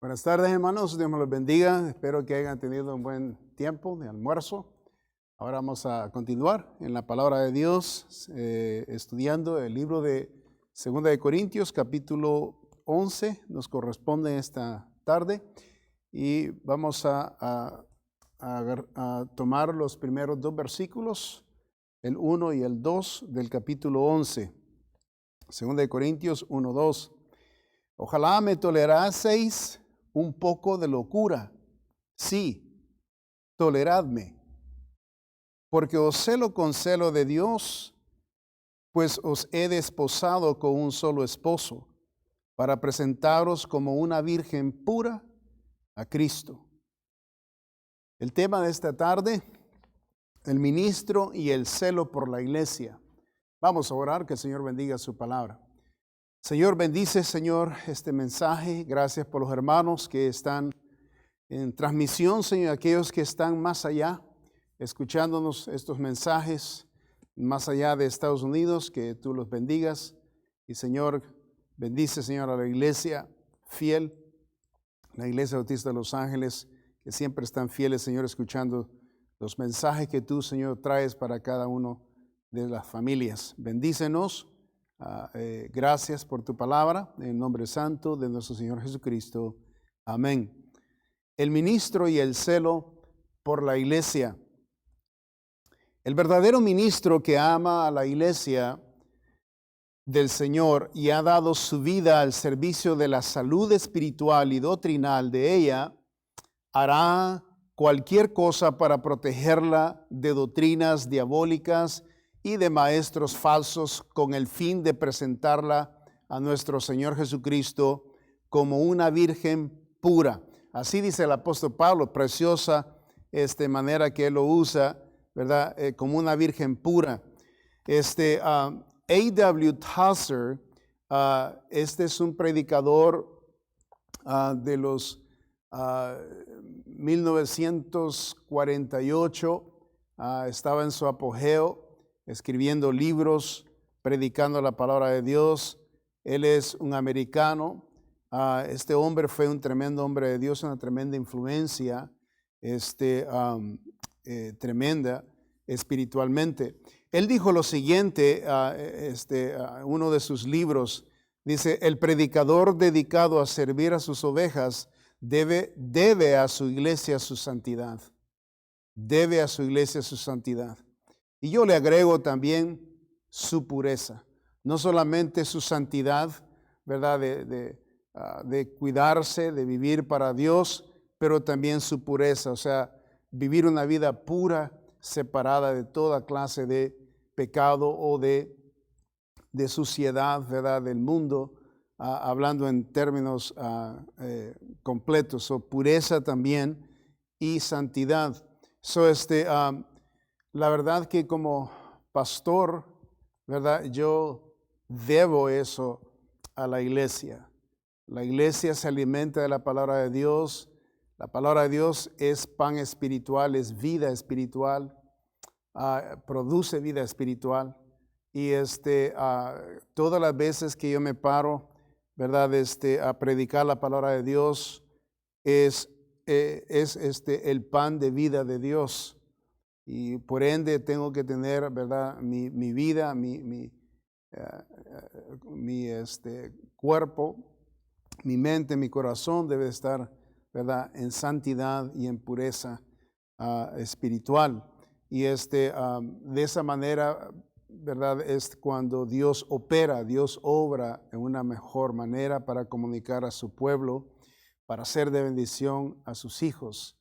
Buenas tardes, hermanos. Dios me los bendiga. Espero que hayan tenido un buen tiempo de almuerzo. Ahora vamos a continuar en la palabra de Dios, estudiando el libro de 2 Corintios, capítulo 11. Nos corresponde esta tarde y vamos a tomar los primeros dos versículos, el 1 y el 2 del capítulo 11. 2 Corintios 1, 2. Ojalá me toleraseis un poco de locura. Sí, toleradme, porque os celo con celo de Dios, pues os he desposado con un solo esposo, para presentaros como una virgen pura a Cristo. El tema de esta tarde, el ministro y el celo por la iglesia. Vamos a orar, que el Señor bendiga su palabra. Señor, bendice, Señor, este mensaje. Gracias por los hermanos que están en transmisión, Señor, aquellos que están más allá, escuchándonos estos mensajes, más allá de Estados Unidos, que tú los bendigas. Y Señor, bendice, Señor, a la iglesia fiel, la Iglesia Bautista de Los Ángeles, que siempre están fieles, Señor, escuchando los mensajes que tú, Señor, traes para cada uno de las familias. Bendícenos. Gracias por tu palabra, en el nombre santo de nuestro Señor Jesucristo. Amén. El ministro y el celo por la iglesia. El verdadero ministro que ama a la iglesia del Señor y ha dado su vida al servicio de la salud espiritual y doctrinal de ella, hará cualquier cosa para protegerla de doctrinas diabólicas y de maestros falsos, con el fin de presentarla a nuestro Señor Jesucristo como una virgen pura. Así dice el apóstol Pablo, preciosa manera que él lo usa, ¿verdad? Como una virgen pura. A.W. Tozer, este es un predicador de los 1948, estaba en su apogeo, escribiendo libros, predicando la palabra de Dios. Él es un americano. Este hombre fue un tremendo hombre de Dios, una tremenda influencia, tremenda espiritualmente. Él dijo lo siguiente, uno de sus libros, dice: el predicador dedicado a servir a sus ovejas debe a su iglesia su santidad. Debe a su iglesia su santidad. Y yo le agrego también su pureza, no solamente su santidad, ¿verdad? De cuidarse, de vivir para Dios, pero también su pureza, o sea, vivir una vida pura, separada de toda clase de pecado o de suciedad, ¿verdad? Del mundo, hablando en términos completos, o pureza también y santidad. La verdad que como pastor, ¿verdad? Yo debo eso a la iglesia. La iglesia se alimenta de la palabra de Dios. La palabra de Dios es pan espiritual, es vida espiritual, produce vida espiritual. Y todas las veces que yo me paro, ¿verdad? A predicar la palabra de Dios, es el pan de vida de Dios. Y por ende tengo que tener, ¿verdad? Mi vida, mi cuerpo, mi mente, mi corazón debe estar, ¿verdad? En santidad y en pureza espiritual. Y de esa manera, ¿verdad? Es cuando Dios opera, Dios obra en una mejor manera para comunicar a su pueblo, para ser de bendición a sus hijos,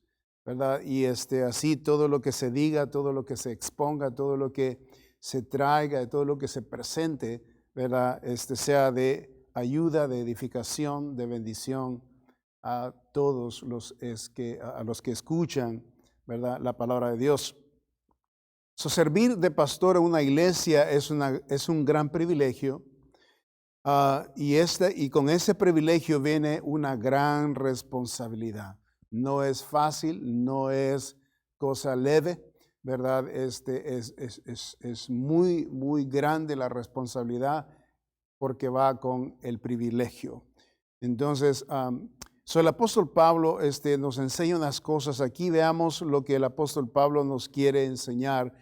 ¿verdad? Y así todo lo que se diga, todo lo que se exponga, todo lo que se traiga, todo lo que se presente, ¿verdad? Sea de ayuda, de edificación, de bendición a todos los que escuchan, ¿verdad? La palabra de Dios. Servir de pastor en una iglesia es un gran privilegio, y con ese privilegio viene una gran responsabilidad. No es fácil, no es cosa leve, ¿verdad? Es muy, muy grande la responsabilidad, porque va con el privilegio. Entonces, El apóstol Pablo nos enseña unas cosas aquí. Veamos lo que el apóstol Pablo nos quiere enseñar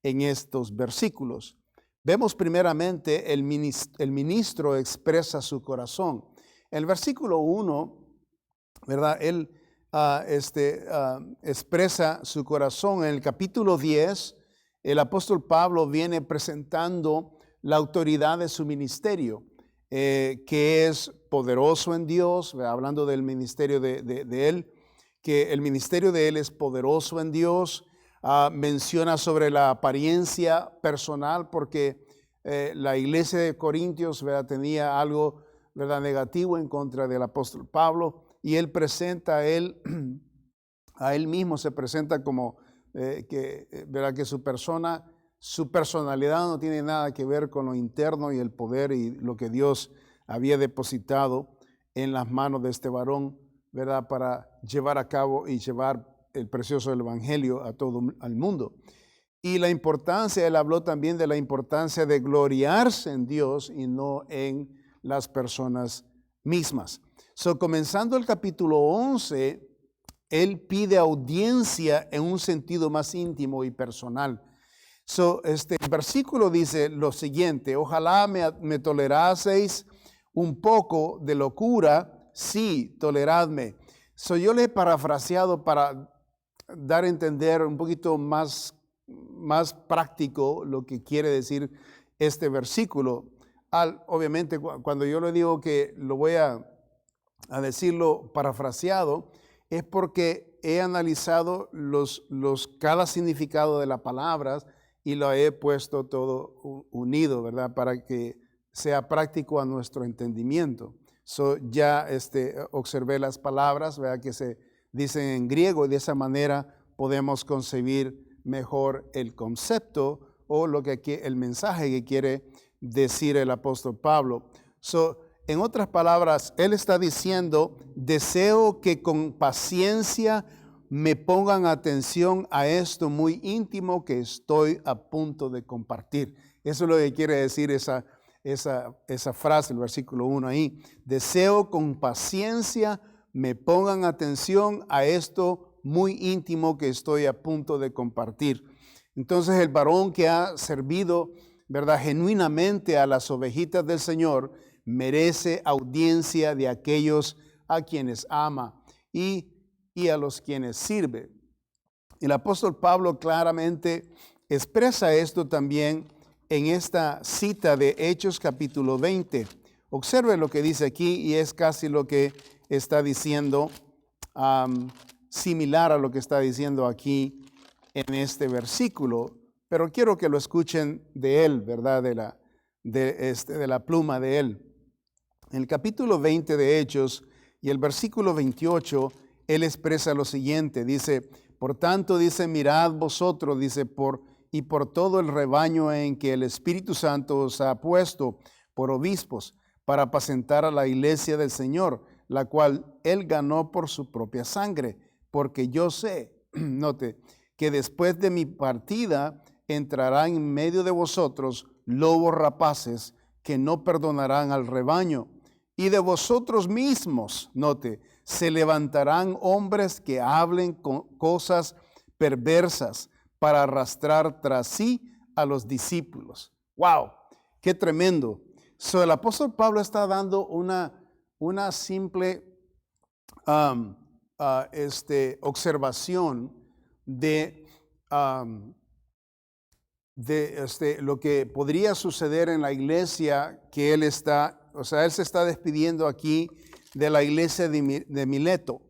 en estos versículos. Vemos primeramente el ministro expresa su corazón. En el versículo 1, ¿verdad? Él expresa su corazón. En el capítulo 10, el apóstol Pablo viene presentando la autoridad de su ministerio, que es poderoso en Dios, hablando del ministerio de él, que el ministerio de él es poderoso en Dios. Menciona sobre la apariencia personal, porque la iglesia de Corintios, ¿verdad?, tenía algo, ¿verdad?, negativo en contra del apóstol Pablo, y él presenta a él mismo, se presenta como ¿verdad?, que su personalidad no tiene nada que ver con lo interno y el poder y lo que Dios había depositado en las manos de este varón, ¿verdad?, para llevar a cabo y llevar el precioso evangelio a todo el mundo. Y la importancia, él habló también de la importancia de gloriarse en Dios y no en las personas mismas. Comenzando el capítulo 11, él pide audiencia en un sentido más íntimo y personal. El versículo dice lo siguiente: ojalá me toleraseis un poco de locura, sí, toleradme. Yo le he parafraseado para dar a entender un poquito más práctico lo que quiere decir este versículo. Obviamente, cuando yo le digo que lo voy a decirlo parafraseado, es porque he analizado cada significado de las palabras y lo he puesto todo unido, ¿verdad?, para que sea práctico a nuestro entendimiento. Ya observé las palabras, ¿verdad?, que se dicen en griego, y de esa manera podemos concebir mejor el concepto o el mensaje que quiere decir el apóstol Pablo. En otras palabras, él está diciendo: deseo que con paciencia me pongan atención a esto muy íntimo que estoy a punto de compartir. Eso es lo que quiere decir esa frase, el versículo 1 ahí. Deseo con paciencia me pongan atención a esto muy íntimo que estoy a punto de compartir. Entonces, el varón que ha servido, ¿verdad?, genuinamente a las ovejitas del Señor, merece audiencia de aquellos a quienes ama y a los quienes sirve. El apóstol Pablo claramente expresa esto también en esta cita de Hechos capítulo 20. Observe lo que dice aquí, y es casi lo que está diciendo, similar a lo que está diciendo aquí en este versículo, pero quiero que lo escuchen de él, ¿verdad?, de la pluma de él. En el capítulo 20 de Hechos y el versículo 28, él expresa lo siguiente, dice: por tanto, dice, mirad vosotros, dice, por todo el rebaño en que el Espíritu Santo os ha puesto por obispos, para apacentar a la iglesia del Señor, la cual él ganó por su propia sangre, porque yo sé, note, que después de mi partida entrarán en medio de vosotros lobos rapaces que no perdonarán al rebaño. Y de vosotros mismos, note, se levantarán hombres que hablen cosas perversas para arrastrar tras sí a los discípulos. ¡Wow! ¡Qué tremendo! El apóstol Pablo está dando una simple observación de lo que podría suceder en la iglesia que él está. Él se está despidiendo aquí de la iglesia de Mileto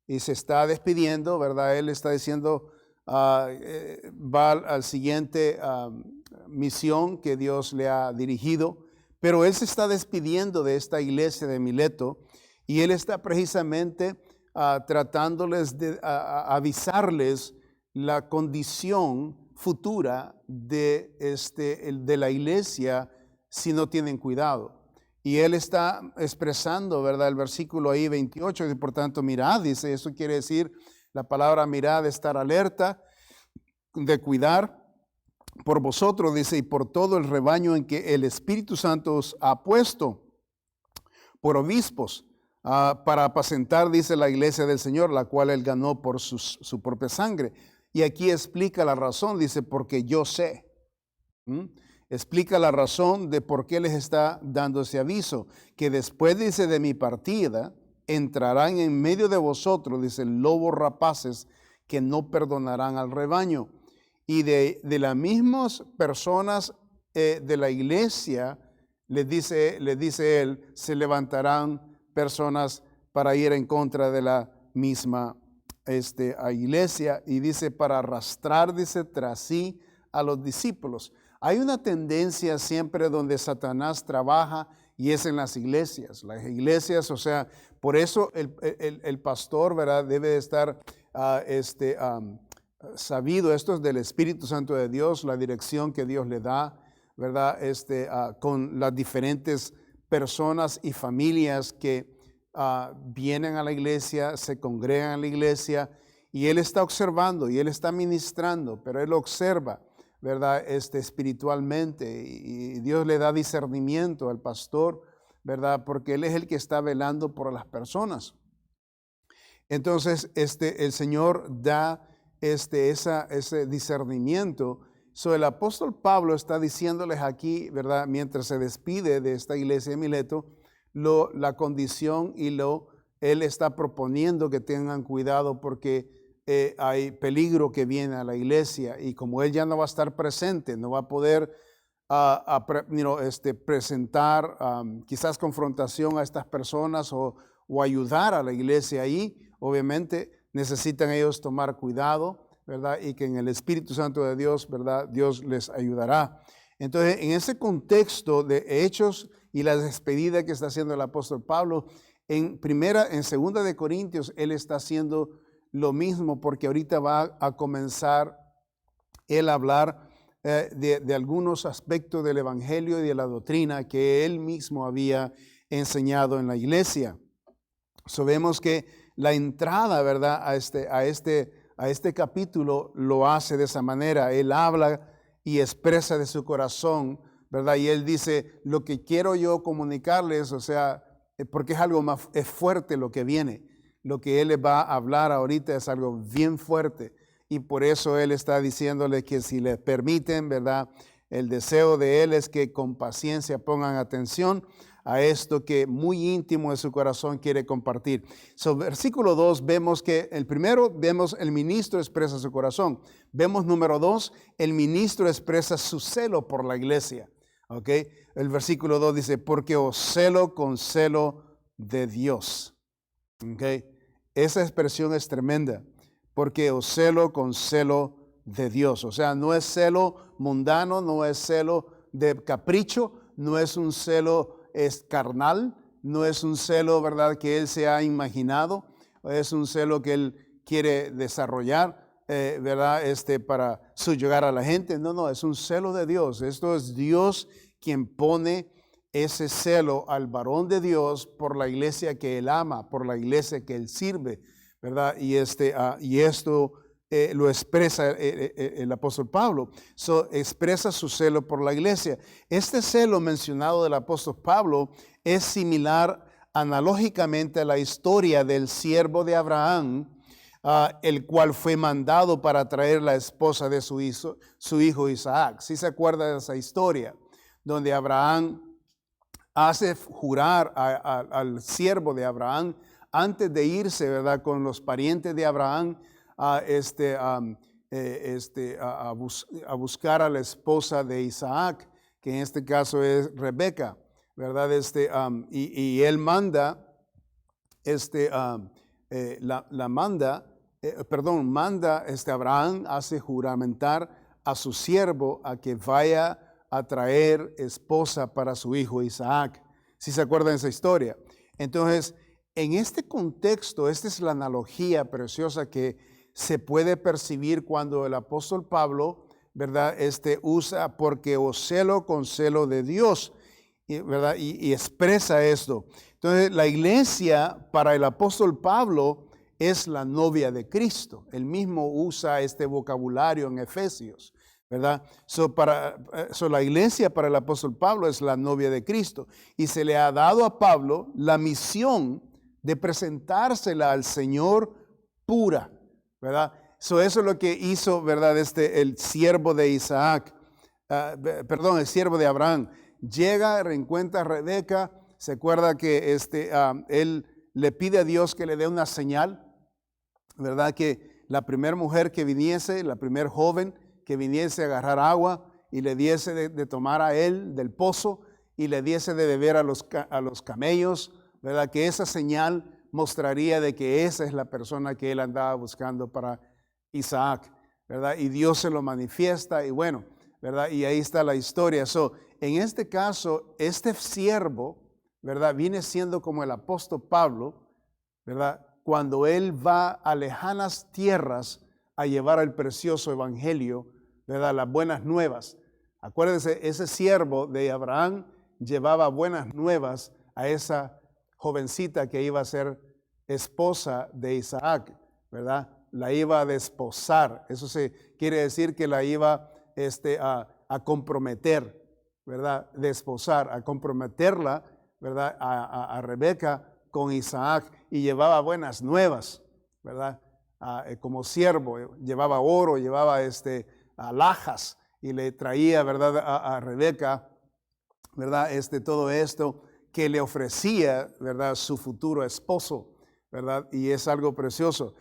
y se está despidiendo, ¿verdad? Él está diciendo, va al siguiente misión que Dios le ha dirigido, pero él se está despidiendo de esta iglesia de Mileto y él está precisamente tratándoles de avisarles la condición futura de la iglesia si no tienen cuidado. Y él está expresando, ¿verdad?, el versículo ahí 28, y por tanto mirad, dice, eso quiere decir, la palabra mirad, estar alerta, de cuidar por vosotros, dice, y por todo el rebaño en que el Espíritu Santo os ha puesto por obispos, para apacentar, dice, la iglesia del Señor, la cual Él ganó por su propia sangre. Y aquí explica la razón, dice, porque yo sé. Explica la razón de por qué les está dando ese aviso, que después, dice, de mi partida, entrarán en medio de vosotros, dice, lobos rapaces que no perdonarán al rebaño. Y de las mismas personas de la iglesia, les dice él, se levantarán personas para ir en contra de la misma iglesia. Y dice, para arrastrar, dice, tras sí a los discípulos. Hay una tendencia siempre donde Satanás trabaja y es en las iglesias. Las iglesias, o sea, por eso el pastor, ¿verdad?, debe de estar sabido. Esto es del Espíritu Santo de Dios, la dirección que Dios le da, ¿verdad?, con las diferentes personas y familias que vienen a la iglesia, se congregan a la iglesia, y él está observando y él está ministrando, pero él observa, ¿verdad?, espiritualmente, y Dios le da discernimiento al pastor, ¿verdad?, porque él es el que está velando por las personas. Entonces, el Señor da ese discernimiento. El apóstol Pablo está diciéndoles aquí, ¿verdad?, mientras se despide de esta iglesia de Mileto, la condición, y él está proponiendo que tengan cuidado porque hay peligro que viene a la iglesia, y como él ya no va a estar presente, no va a poder presentar quizás confrontación a estas personas o ayudar a la iglesia ahí. Obviamente necesitan ellos tomar cuidado, ¿verdad? Y que en el Espíritu Santo de Dios, ¿verdad?, Dios les ayudará. Entonces, en ese contexto de Hechos y la despedida que está haciendo el apóstol Pablo, en segunda de Corintios, él está haciendo lo mismo, porque ahorita va a comenzar él a hablar de algunos aspectos del evangelio y de la doctrina que él mismo había enseñado en la iglesia. Vemos que la entrada, ¿verdad?, a este capítulo lo hace de esa manera. Él habla y expresa de su corazón, ¿verdad? Y él dice, lo que quiero yo comunicarles, o sea, porque es fuerte lo que viene. Lo que él les va a hablar ahorita es algo bien fuerte, y por eso él está diciéndole que si le permiten, ¿verdad?, el deseo de él es que con paciencia pongan atención a esto que muy íntimo de su corazón quiere compartir. Versículo 2, vemos que vemos el ministro expresa su corazón. Vemos número 2, el ministro expresa su celo por la iglesia. ¿Ok? El versículo 2 dice, porque os celo con celo de Dios. ¿Ok? Esa expresión es tremenda, porque os celo con celo de Dios. O sea, no es celo mundano, no es celo de capricho, no es un celo carnal, no es un celo, ¿verdad?, que él se ha imaginado, es un celo que él quiere desarrollar, ¿verdad?, para subyugar a la gente. No, es un celo de Dios. Esto es Dios quien pone ese celo al varón de Dios por la iglesia que él ama, por la iglesia que él sirve, ¿verdad? Y esto lo expresa el apóstol Pablo. Expresa su celo por la iglesia. Este celo mencionado del apóstol Pablo es similar analógicamente a la historia del siervo de Abraham, el cual fue mandado para traer la esposa de su hijo Isaac. ¿Sí se acuerda de esa historia? Donde Abraham hace jurar al siervo de Abraham antes de irse, ¿verdad?, con los parientes de Abraham a buscar a la esposa de Isaac, que en este caso es Rebeca, ¿verdad? Y él manda, Abraham hace juramentar a su siervo a que vaya a traer esposa para su hijo Isaac. ¿Sí se acuerdan de esa historia? Entonces, en este contexto, esta es la analogía preciosa que se puede percibir cuando el apóstol Pablo, ¿verdad?, usa porque os celo con celo de Dios, ¿verdad? Y expresa esto. Entonces, la iglesia para el apóstol Pablo es la novia de Cristo. Él mismo usa este vocabulario en Efesios, ¿verdad? La iglesia para el apóstol Pablo es la novia de Cristo, y se le ha dado a Pablo la misión de presentársela al Señor pura, ¿verdad? Eso es lo que hizo, ¿verdad? El siervo de Isaac, el siervo de Abraham. Llega, reencuentra a Rebeca, se acuerda que él le pide a Dios que le dé una señal, ¿verdad? Que la primera mujer que viniese, la primera joven que viniese a agarrar agua y le diese de tomar a él del pozo y le diese de beber a los camellos, ¿verdad? Que esa señal mostraría de que esa es la persona que él andaba buscando para Isaac, ¿verdad? Y Dios se lo manifiesta y bueno, ¿verdad? Y ahí está la historia. En este caso, este siervo, ¿verdad? Viene siendo como el apóstol Pablo, ¿verdad? Cuando él va a lejanas tierras a llevar el precioso evangelio, ¿verdad? Las buenas nuevas. Acuérdense, ese siervo de Abraham llevaba buenas nuevas a esa jovencita que iba a ser esposa de Isaac, ¿verdad? La iba a desposar. Eso quiere decir que la iba a comprometer, ¿verdad? Desposar, a comprometerla, ¿verdad? A Rebeca con Isaac, y llevaba buenas nuevas, ¿verdad? Como siervo, llevaba oro, llevaba alhajas, y le traía, ¿verdad? A Rebeca, ¿verdad? Todo esto que le ofrecía, ¿verdad? Su futuro esposo, ¿verdad? Y es algo precioso.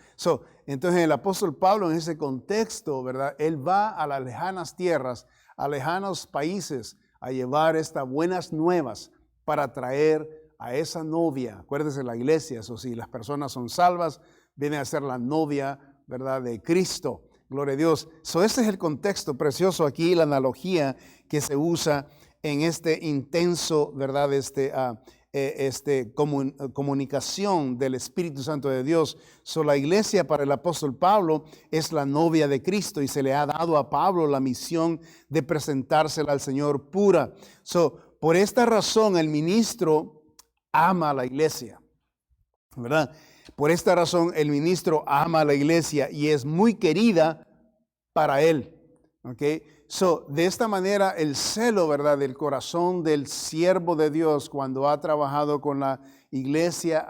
Entonces el apóstol Pablo en ese contexto, ¿verdad? Él va a las lejanas tierras, a lejanos países, a llevar estas buenas nuevas para traer a esa novia. Acuérdense, la iglesia, eso sí, las personas son salvas, viene a ser la novia, ¿verdad? De Cristo. Gloria a Dios. Ese es el contexto precioso aquí, la analogía que se usa en este intenso, ¿verdad? Comunicación del Espíritu Santo de Dios. La iglesia para el apóstol Pablo es la novia de Cristo y se le ha dado a Pablo la misión de presentársela al Señor pura. Por esta razón el ministro ama a la iglesia, ¿verdad? Por esta razón el ministro ama a la iglesia y es muy querida para él, ¿ok? De esta manera el celo, ¿verdad? Del corazón del siervo de Dios cuando ha trabajado con la iglesia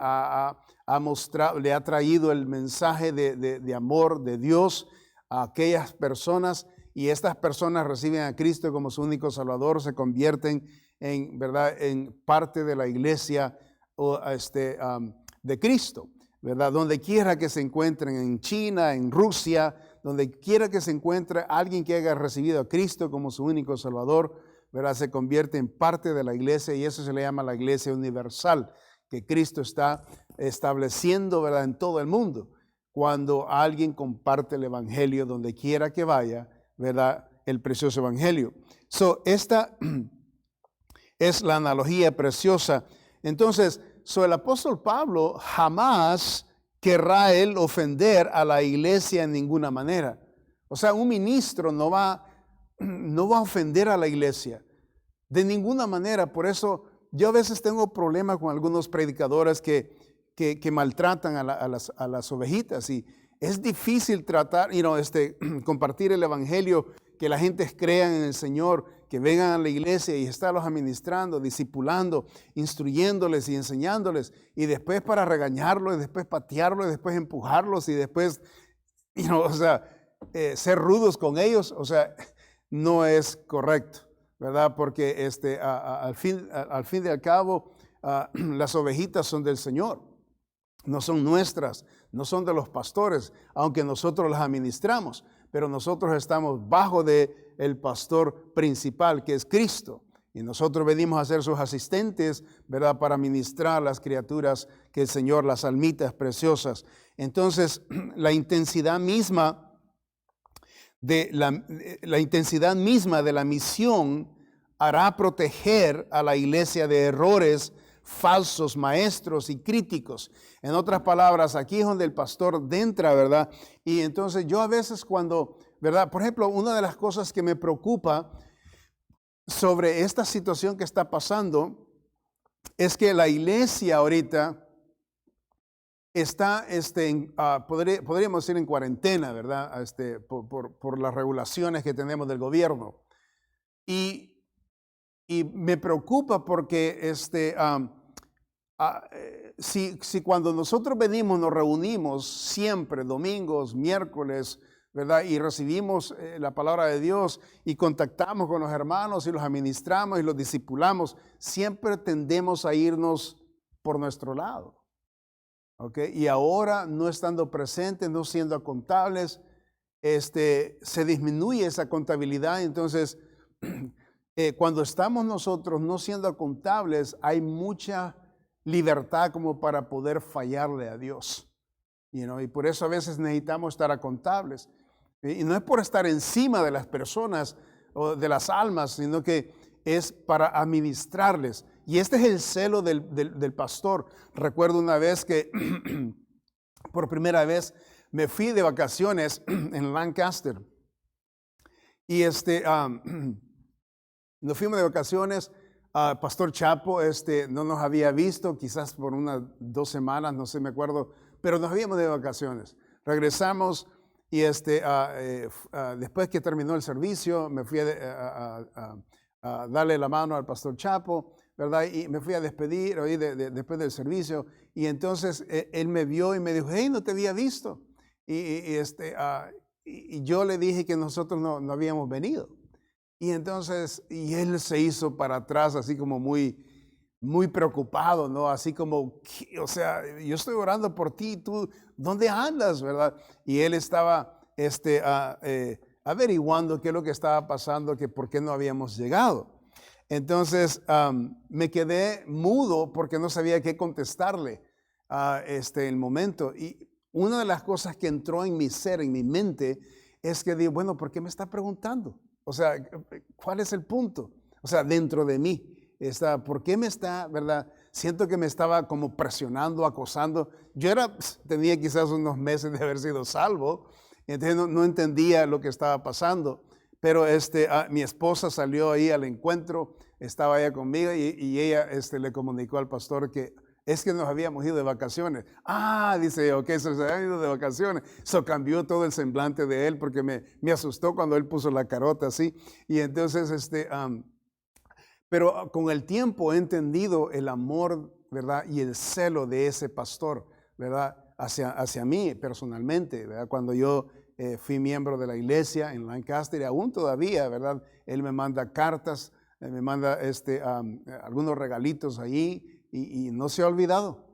le ha traído el mensaje de amor de Dios a aquellas personas, y estas personas reciben a Cristo como su único Salvador, se convierten en, ¿verdad? En parte de la iglesia de Cristo, ¿verdad? Donde quiera que se encuentren, en China, en Rusia, donde quiera que se encuentre alguien que haya recibido a Cristo como su único Salvador, ¿verdad? Se convierte en parte de la iglesia, y eso se le llama la iglesia universal, que Cristo está estableciendo, ¿verdad? En todo el mundo. Cuando alguien comparte el evangelio donde quiera que vaya, ¿verdad? El precioso evangelio. Esta es la analogía preciosa. Entonces, el apóstol Pablo jamás querrá él ofender a la iglesia en ninguna manera. O sea, un ministro no va a ofender a la iglesia de ninguna manera. Por eso yo a veces tengo problemas con algunos predicadores que maltratan a las ovejitas, y es difícil tratar, compartir el evangelio, que la gente crea en el Señor, que vengan a la iglesia y estarlos administrando, discipulando, instruyéndoles y enseñándoles, y después para regañarlos, y después patearlos, y después empujarlos, y después, ser rudos con ellos. O sea, no es correcto, ¿verdad? Porque al fin y al cabo, las ovejitas son del Señor, no son nuestras, no son de los pastores, aunque nosotros las administramos, pero nosotros estamos bajo de el pastor principal, que es Cristo, y nosotros venimos a ser sus asistentes, ¿verdad? Para ministrar las criaturas que el Señor, las almitas preciosas. Entonces, la intensidad misma de la misión hará proteger a la iglesia de errores falsos maestros y críticos. En otras palabras, aquí es donde el pastor entra, ¿verdad? Y entonces yo a veces cuando, ¿verdad? Por ejemplo, una de las cosas que me preocupa sobre esta situación que está pasando es que la iglesia ahorita está, podríamos decir, en cuarentena, ¿verdad? Por las regulaciones que tenemos del gobierno. Y me preocupa porque si cuando nosotros venimos, nos reunimos siempre, domingos, miércoles, ¿verdad? Y recibimos la palabra de Dios y contactamos con los hermanos y los administramos y los discipulamos, siempre tendemos a irnos por nuestro lado. ¿Okay? Y ahora, no estando presentes, no siendo contables, se disminuye esa contabilidad. Entonces, cuando estamos nosotros no siendo contables, hay mucha libertad como para poder fallarle a Dios. Y por eso a veces necesitamos estar contables. Y no es por estar encima de las personas o de las almas, sino que es para administrarles. Y este es el celo del pastor. Recuerdo una vez que por primera vez me fui de vacaciones en Lancaster. Y nos fuimos de vacaciones. Pastor Chapo no nos había visto, quizás por unas 2 semanas, no sé, me acuerdo, pero nos habíamos de vacaciones. Regresamos y después que terminó el servicio, me fui a darle la mano al Pastor Chapo, ¿verdad? Y me fui a despedir después del servicio. Y entonces él me vio y me dijo, hey, no te había visto. Y yo le dije que nosotros no habíamos venido. Y entonces, él se hizo para atrás así como muy, muy preocupado, ¿no? Así como, o sea, yo estoy orando por ti, tú, ¿dónde andas, verdad? Y él estaba averiguando qué es lo que estaba pasando, que por qué no habíamos llegado. Entonces, me quedé mudo porque no sabía qué contestarle el momento. Y una de las cosas que entró en mi ser, en mi mente, es que digo, bueno, ¿por qué me está preguntando? O sea, ¿cuál es el punto? O sea, dentro de mí ¿por qué me está, verdad? Siento que me estaba como presionando, acosando. Yo tenía quizás unos meses de haber sido salvo, entonces no entendía lo que estaba pasando. Pero mi esposa salió ahí al encuentro, estaba ella conmigo y ella le comunicó al pastor que es que nos habíamos ido de vacaciones. Dice, ok, se habían ido de vacaciones. Eso cambió todo el semblante de él porque me asustó cuando él puso la carota así. Y entonces, pero con el tiempo he entendido el amor, ¿verdad? Y el celo de ese pastor, ¿verdad? Hacia mí personalmente, ¿verdad? Cuando yo fui miembro de la iglesia en Lancaster, y aún todavía, ¿verdad? Él me manda cartas, me manda algunos regalitos ahí. Y no se ha olvidado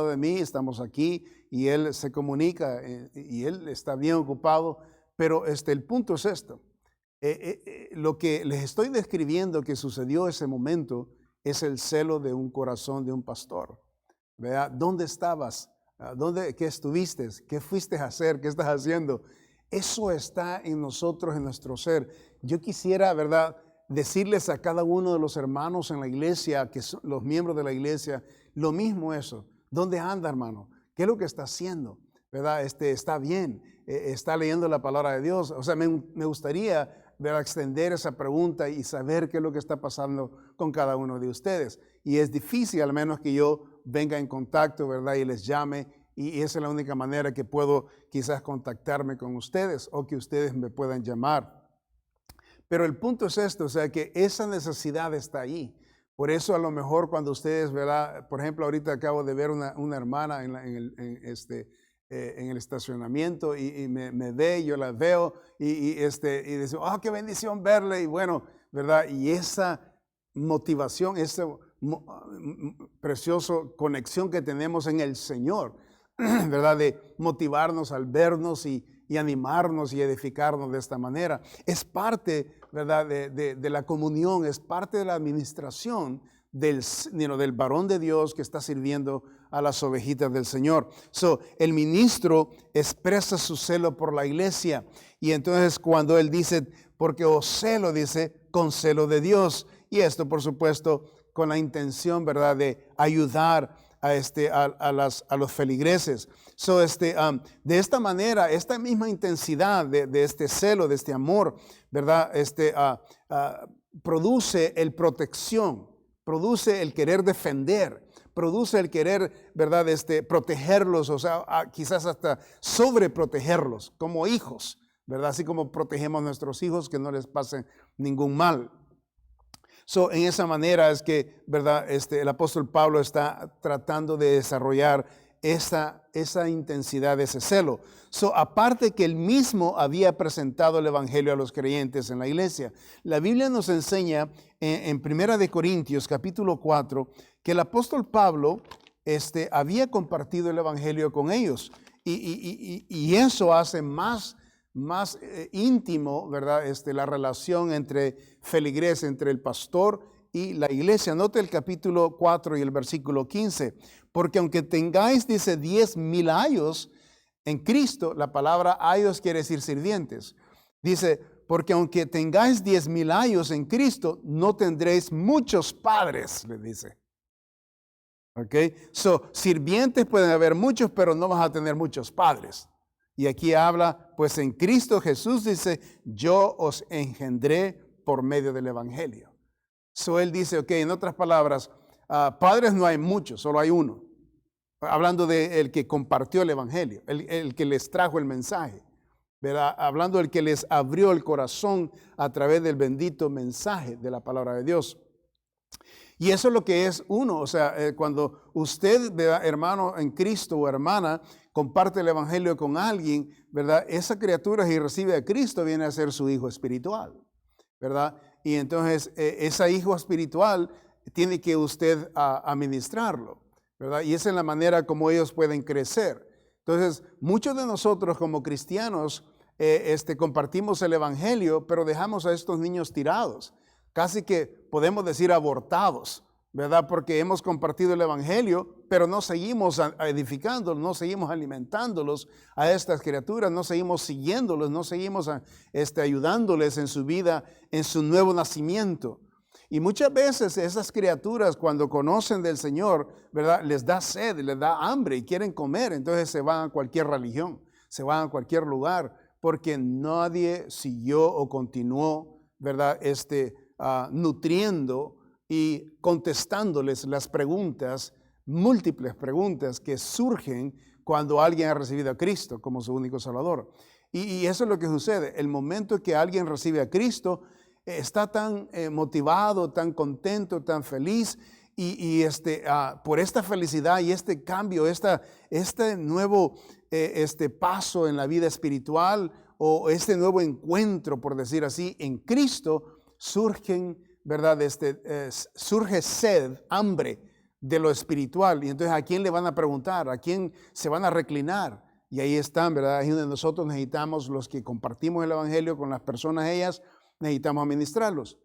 de mí, estamos aquí y él se comunica y él está bien ocupado, pero el punto es esto, lo que les estoy describiendo que sucedió ese momento es el celo de un corazón de un pastor, ¿verdad? ¿Dónde estabas? ¿Qué estuviste? ¿Qué fuiste a hacer? ¿Qué estás haciendo? Eso está en nosotros, en nuestro ser. Yo quisiera, ¿verdad?, decirles a cada uno de los hermanos en la iglesia, que son los miembros de la iglesia, lo mismo eso. ¿Dónde anda, hermano? ¿Qué es lo que está haciendo? ¿Verdad? Está bien, está leyendo la palabra de Dios. O sea, me gustaría, ¿verdad?, extender esa pregunta y saber qué es lo que está pasando con cada uno de ustedes. Y es difícil, al menos que yo venga en contacto, ¿verdad?, y les llame. Y esa es la única manera que puedo quizás contactarme con ustedes o que ustedes me puedan llamar. Pero el punto es esto, o sea, que esa necesidad está ahí. Por eso a lo mejor cuando ustedes, ¿verdad? Por ejemplo, ahorita acabo de ver una hermana en el estacionamiento y me ve, yo la veo y dice, qué bendición verle. Y bueno, ¿verdad? Y esa motivación, esa preciosa conexión que tenemos en el Señor, ¿verdad? De motivarnos al vernos y animarnos y edificarnos de esta manera. Es parte, ¿verdad?, de la comunión, es parte de la administración del varón de Dios que está sirviendo a las ovejitas del Señor. El ministro expresa su celo por la iglesia y entonces cuando él dice, porque os celo, dice, con celo de Dios. Y esto, por supuesto, con la intención, ¿verdad?, de ayudar a los feligreses. De esta manera, esta misma intensidad de este celo, de este amor, ¿verdad?, produce el protección, produce el querer defender, produce el querer, ¿verdad?, protegerlos, o sea, quizás hasta sobreprotegerlos como hijos, ¿verdad? Así como protegemos a nuestros hijos que no les pase ningún mal. En esa manera es que, ¿verdad? El apóstol Pablo está tratando de desarrollar esa intensidad, ese celo. Aparte que él mismo había presentado el evangelio a los creyentes en la iglesia, la Biblia nos enseña en 1 Corintios capítulo 4 que el apóstol Pablo había compartido el evangelio con ellos y eso hace más íntimo, ¿verdad? La relación entre feligreses, entre el pastor y la iglesia. Note el capítulo 4 y el versículo 15. Porque aunque tengáis, dice, 10,000 años en Cristo, la palabra años quiere decir sirvientes. Dice, porque aunque tengáis 10,000 años en Cristo, no tendréis muchos padres, le dice. Ok, sirvientes pueden haber muchos, pero no vas a tener muchos padres. Y aquí habla, pues en Cristo Jesús dice, yo os engendré por medio del evangelio. Él dice, ok, en otras palabras, padres no hay muchos, solo hay uno. Hablando del que compartió el evangelio, el que les trajo el mensaje, ¿verdad? Hablando del que les abrió el corazón a través del bendito mensaje de la palabra de Dios. Y eso es lo que es uno, o sea, cuando usted, hermano en Cristo o hermana, comparte el evangelio con alguien, ¿verdad? Esa criatura, si recibe a Cristo, viene a ser su hijo espiritual, ¿verdad? Y entonces, ese hijo espiritual tiene que usted administrarlo, ¿verdad? Y esa es la manera como ellos pueden crecer. Entonces, muchos de nosotros como cristianos compartimos el evangelio, pero dejamos a estos niños tirados. Casi que podemos decir abortados, ¿verdad? Porque hemos compartido el evangelio, pero no seguimos edificándolos, no seguimos alimentándolos a estas criaturas, no seguimos siguiéndolos, no seguimos ayudándoles en su vida, en su nuevo nacimiento. Y muchas veces esas criaturas cuando conocen del Señor, ¿verdad? Les da sed, les da hambre y quieren comer, entonces se van a cualquier religión, se van a cualquier lugar, porque nadie siguió o continuó, ¿verdad? Nutriendo y contestándoles las preguntas, múltiples preguntas que surgen cuando alguien ha recibido a Cristo como su único Salvador. Y eso es lo que sucede. El momento que alguien recibe a Cristo, está tan motivado, tan contento, tan feliz por esta felicidad y este cambio, este nuevo paso en la vida espiritual o este nuevo encuentro, por decir así, en Cristo, surgen, ¿verdad? Surge sed, hambre de lo espiritual. Y entonces, ¿a quién le van a preguntar? ¿A quién se van a reclinar? Y ahí están, ¿verdad? Ahí donde nosotros necesitamos, los que compartimos el evangelio con las personas, ellas, necesitamos administrarlos.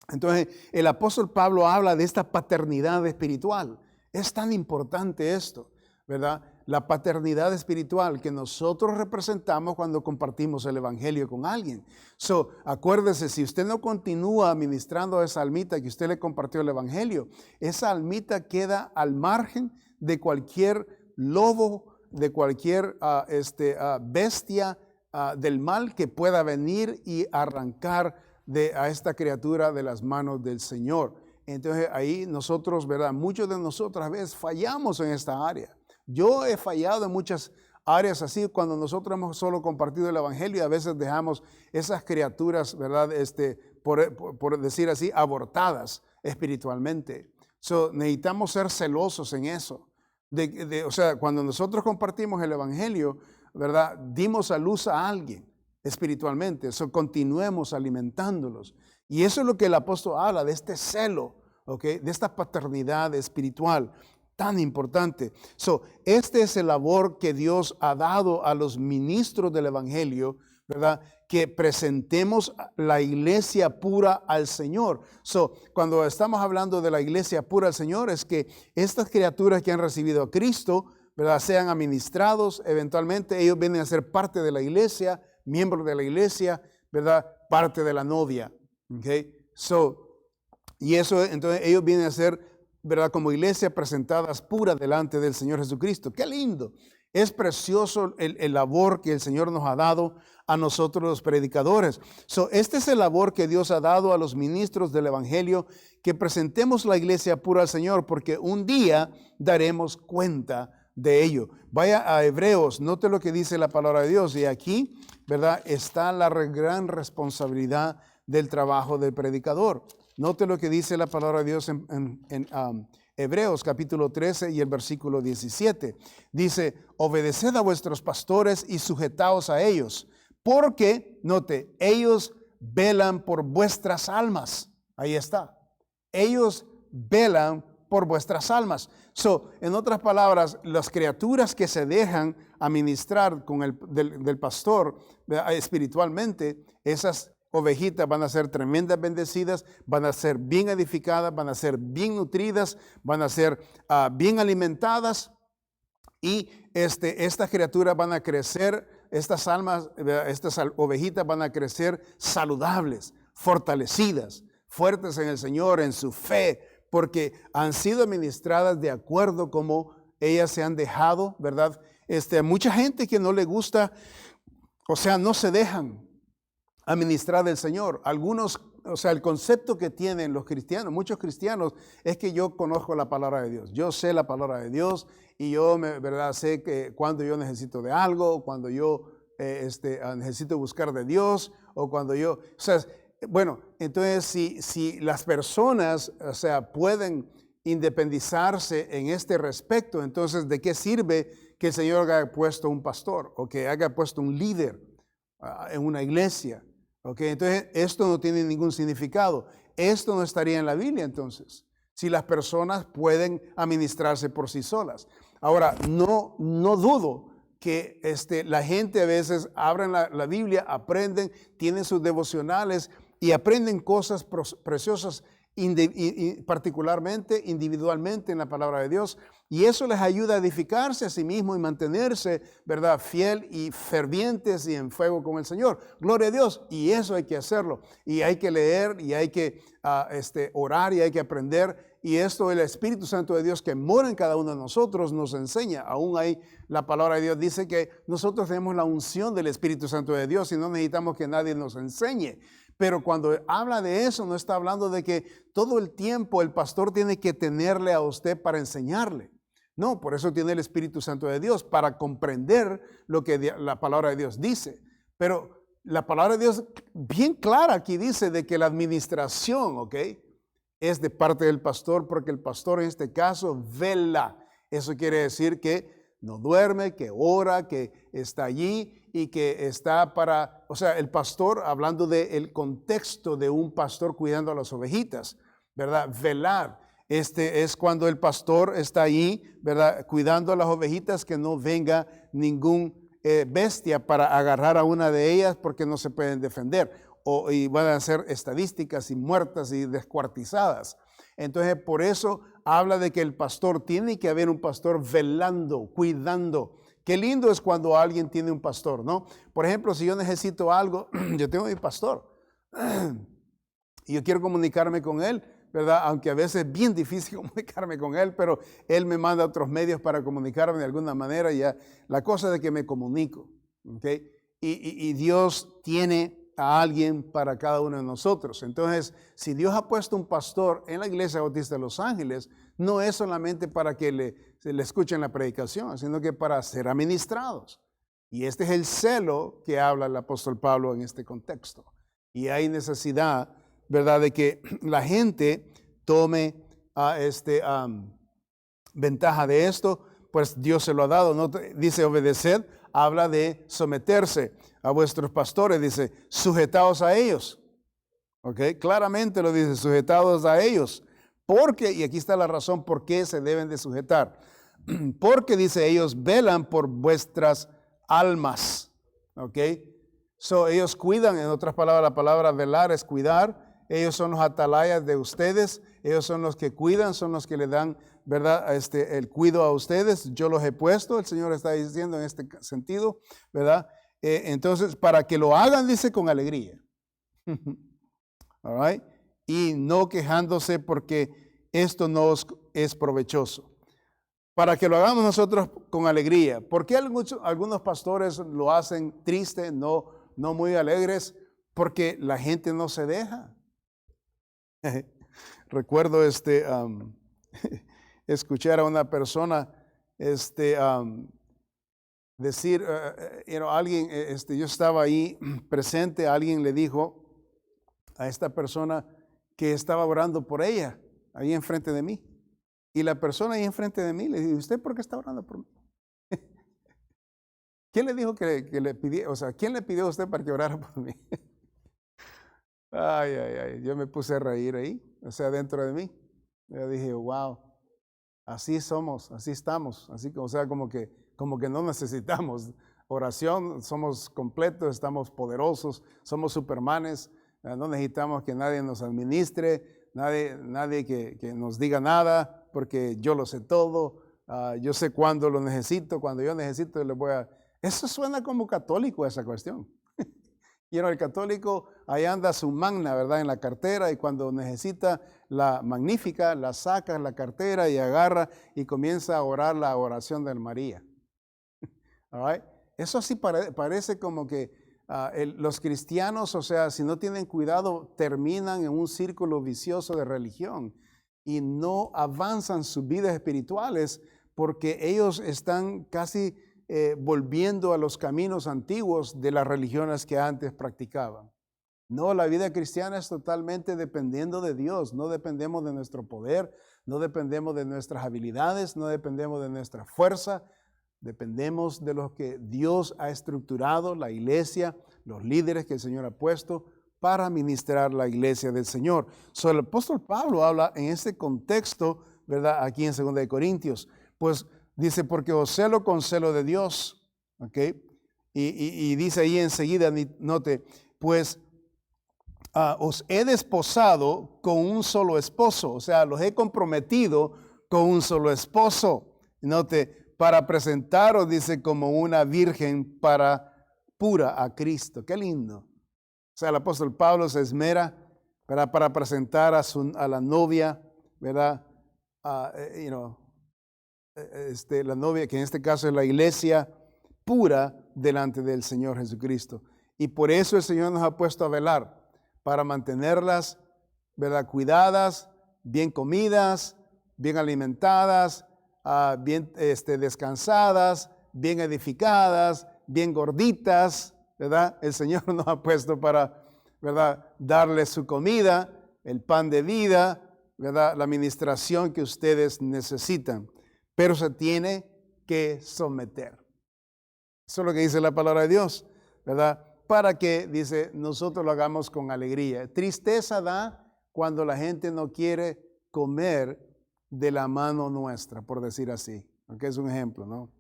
Entonces, el apóstol Pablo habla de esta paternidad espiritual. Es tan importante esto, ¿verdad? La paternidad espiritual que nosotros representamos cuando compartimos el evangelio con alguien. Acuérdese, si usted no continúa administrando a esa almita que usted le compartió el evangelio, esa almita queda al margen de cualquier lobo, de cualquier bestia del mal que pueda venir y arrancar a esta criatura de las manos del Señor. Entonces ahí nosotros, ¿verdad? Muchos de nosotros a veces fallamos en esta área. Yo he fallado en muchas áreas así cuando nosotros hemos solo compartido el evangelio y a veces dejamos esas criaturas, ¿verdad? Por decir así, abortadas espiritualmente. Necesitamos ser celosos en eso. O sea, cuando nosotros compartimos el evangelio, ¿verdad? Dimos a luz a alguien espiritualmente. Continuemos alimentándolos. Y eso es lo que el apóstol habla, de este celo, ¿okay? De esta paternidad espiritual tan importante. Este es el labor que Dios ha dado a los ministros del evangelio, ¿verdad? Que presentemos la iglesia pura al Señor. Cuando estamos hablando de la iglesia pura al Señor, es que estas criaturas que han recibido a Cristo, ¿verdad? Sean administrados, eventualmente ellos vienen a ser parte de la iglesia, miembros de la iglesia, ¿verdad? Parte de la novia. Okay? Y eso, entonces ellos vienen a ser, ¿verdad? Como iglesia presentadas puras delante del Señor Jesucristo. ¡Qué lindo! Es precioso el labor que el Señor nos ha dado a nosotros los predicadores. Este es el labor que Dios ha dado a los ministros del evangelio, que presentemos la iglesia pura al Señor, porque un día daremos cuenta de ello. Vaya a Hebreos, note lo que dice la palabra de Dios. Y aquí, ¿verdad? Está la gran responsabilidad del trabajo del predicador. Note lo que dice la palabra de Dios en Hebreos capítulo 13 y el versículo 17. Dice, obedeced a vuestros pastores y sujetaos a ellos, porque, note, ellos velan por vuestras almas. Ahí está. Ellos velan por vuestras almas. En otras palabras, las criaturas que se dejan administrar con del pastor espiritualmente, esas ovejitas van a ser tremendas bendecidas, van a ser bien edificadas, van a ser bien nutridas, van a ser bien alimentadas, y estas criaturas van a crecer, estas almas, estas ovejitas van a crecer saludables, fortalecidas, fuertes en el Señor, en su fe, porque han sido administradas de acuerdo como ellas se han dejado, ¿verdad? Mucha gente que no le gusta, o sea, no se dejan administrar del Señor. Algunos, o sea, el concepto que tienen los cristianos, muchos cristianos, es que yo conozco la palabra de Dios. Yo sé la palabra de Dios y yo, ¿verdad? Sé que cuando yo necesito de algo, cuando yo necesito buscar de Dios, o cuando yo, o sea, bueno, entonces si las personas, o sea, pueden independizarse en este respecto, entonces, ¿de qué sirve que el Señor haya puesto un pastor o que haya puesto un líder en una iglesia? Okay, entonces esto no tiene ningún significado. Esto no estaría en la Biblia entonces, si las personas pueden administrarse por sí solas. Ahora, no dudo que la gente a veces abren la Biblia, aprenden, tienen sus devocionales y aprenden cosas preciosas particularmente, individualmente en la palabra de Dios, y eso les ayuda a edificarse a sí mismo y mantenerse, ¿verdad?, fiel y fervientes y en fuego con el Señor. Gloria a Dios, y eso hay que hacerlo, y hay que leer, y hay que orar, y hay que aprender, y esto el Espíritu Santo de Dios que mora en cada uno de nosotros nos enseña. Aún ahí la palabra de Dios dice que nosotros tenemos la unción del Espíritu Santo de Dios y no necesitamos que nadie nos enseñe. Pero cuando habla de eso, no está hablando de que todo el tiempo el pastor tiene que tenerle a usted para enseñarle. No, por eso tiene el Espíritu Santo de Dios, para comprender lo que la palabra de Dios dice. Pero la palabra de Dios bien clara aquí dice de que la administración, ¿ok?, es de parte del pastor, porque el pastor en este caso vela. Eso quiere decir que no duerme, que ora, que está allí y que está para, o sea, el pastor, hablando del contexto de un pastor cuidando a las ovejitas, ¿verdad? Velar. Es cuando el pastor está allí, ¿verdad?, cuidando a las ovejitas, que no venga ningún bestia para agarrar a una de ellas porque no se pueden defender. Y van a ser estadísticas y muertas y descuartizadas. Entonces, por eso habla de que el pastor, tiene que haber un pastor velando, cuidando. Qué lindo es cuando alguien tiene un pastor, ¿no? Por ejemplo, si yo necesito algo, yo tengo mi pastor y yo quiero comunicarme con él, ¿verdad? Aunque a veces es bien difícil comunicarme con él, pero él me manda otros medios para comunicarme de alguna manera, y ya la cosa de que me comunico, ¿ok? Y Dios tiene a alguien para cada uno de nosotros. Entonces, si Dios ha puesto un pastor en la Iglesia Bautista de Los Ángeles, no es solamente para que le escuchen la predicación, sino que para ser administrados. Y este es el celo que habla el apóstol Pablo en este contexto. Y hay necesidad, ¿verdad?, de que la gente tome ventaja de esto, pues Dios se lo ha dado. ¿No? Dice obedeced, habla de someterse a vuestros pastores, dice sujetaos a ellos. ¿Ok? Claramente lo dice, sujetados a ellos. Porque, y aquí está la razón por qué se deben de sujetar. Porque dice, ellos velan por vuestras almas. ¿Ok? Ellos cuidan, en otras palabras, la palabra velar es cuidar. Ellos son los atalayas de ustedes. Ellos son los que cuidan, son los que le dan, ¿verdad?, el cuidado a ustedes. Yo los he puesto, el Señor está diciendo en este sentido, ¿verdad? Entonces, para que lo hagan, dice, con alegría. All right? Y no quejándose porque esto no es provechoso. Para que lo hagamos nosotros con alegría. ¿Por qué algunos pastores lo hacen triste, no muy alegres? Porque la gente no se deja. Recuerdo escuchar a una persona decir, alguien, yo estaba ahí presente, alguien le dijo a esta persona que estaba orando por ella, ahí enfrente de mí. Y la persona ahí enfrente de mí le dice, ¿usted por qué está orando por mí? ¿Quién le dijo que le pidió, o sea, quién le pidió a usted para que orara por mí? Ay, ay, ay, yo me puse a reír ahí, o sea, dentro de mí. Yo dije, wow, así somos, así estamos, así, o sea, como que no necesitamos oración, somos completos, estamos poderosos, somos supermanes, no necesitamos que nadie nos administre, nadie que nos diga nada, porque yo lo sé todo, yo sé cuándo lo necesito, cuando yo necesito le voy a... Eso suena como católico esa cuestión. Y el católico ahí anda su magna, ¿verdad? En la cartera, y cuando necesita la magnífica, la saca en la cartera y agarra y comienza a orar la oración del María. All right? Eso sí parece como que los cristianos, o sea, si no tienen cuidado, terminan en un círculo vicioso de religión y no avanzan sus vidas espirituales porque ellos están casi volviendo a los caminos antiguos de las religiones que antes practicaban. No, la vida cristiana es totalmente dependiendo de Dios. No dependemos de nuestro poder, no dependemos de nuestras habilidades, no dependemos de nuestra fuerza. Dependemos de lo que Dios ha estructurado, la iglesia, los líderes que el Señor ha puesto para ministrar la iglesia del Señor. So, el apóstol Pablo habla en este contexto, ¿verdad? Aquí en 2 Corintios, pues dice, porque os celo con celo de Dios, ¿ok? Y dice ahí enseguida, note, pues os he desposado con un solo esposo, o sea, los he comprometido con un solo esposo. Note, para presentaros, dice, como una virgen pura a Cristo. Qué lindo. O sea, el apóstol Pablo se esmera para presentar a la novia, ¿verdad? La novia, que en este caso es la iglesia, pura delante del Señor Jesucristo. Y por eso el Señor nos ha puesto a velar, para mantenerlas, ¿verdad? Cuidadas, bien comidas, bien alimentadas, bien descansadas, bien edificadas, bien gorditas, ¿verdad? El Señor nos ha puesto para, ¿verdad? Darles su comida, el pan de vida, ¿verdad? La administración que ustedes necesitan. Pero se tiene que someter. Eso es lo que dice la palabra de Dios, ¿verdad? Para que, dice, nosotros lo hagamos con alegría. Tristeza da cuando la gente no quiere comer de la mano nuestra, por decir así. Aunque es un ejemplo, ¿no?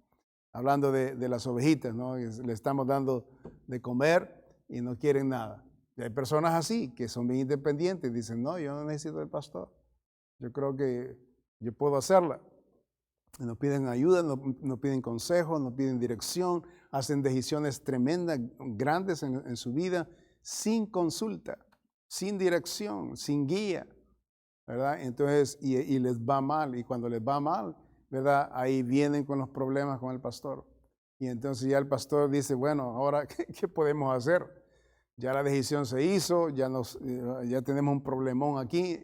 Hablando de las ovejitas, ¿no? Le estamos dando de comer y no quieren nada. Y hay personas así, que son bien independientes, dicen, no, yo no necesito del pastor. Yo creo que yo puedo hacerla. Nos piden ayuda, nos piden consejo, nos piden dirección, hacen decisiones tremendas, grandes en su vida, sin consulta, sin dirección, sin guía, ¿verdad? Entonces, y les va mal, y cuando les va mal, ¿verdad? Ahí vienen con los problemas con el pastor. Y entonces ya el pastor dice, bueno, ahora, ¿qué podemos hacer? Ya la decisión se hizo, ya tenemos un problemón aquí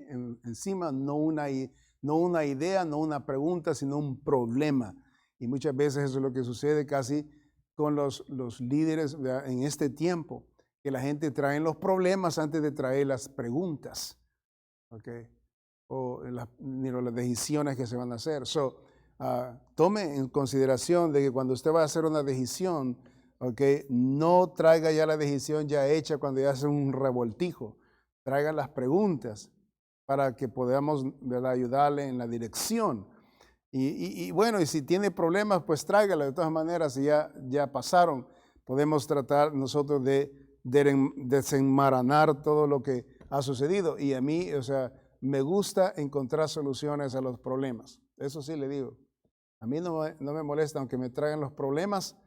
encima, no una idea, no una pregunta, sino un problema. Y muchas veces eso es lo que sucede casi con los líderes en este tiempo, que la gente trae los problemas antes de traer las preguntas, ¿okay? O las decisiones que se van a hacer. Tome en consideración de que cuando usted va a hacer una decisión, ¿okay? No traiga ya la decisión ya hecha cuando ya hace un revoltijo. Traiga las preguntas para que podamos, ¿verdad?, ayudarle en la dirección. Y bueno, y si tiene problemas, pues tráigala. De todas maneras, si ya pasaron, podemos tratar nosotros de desenmaranar todo lo que ha sucedido. Y a mí, o sea, me gusta encontrar soluciones a los problemas. Eso sí le digo. A mí no me molesta, aunque me traigan los problemas,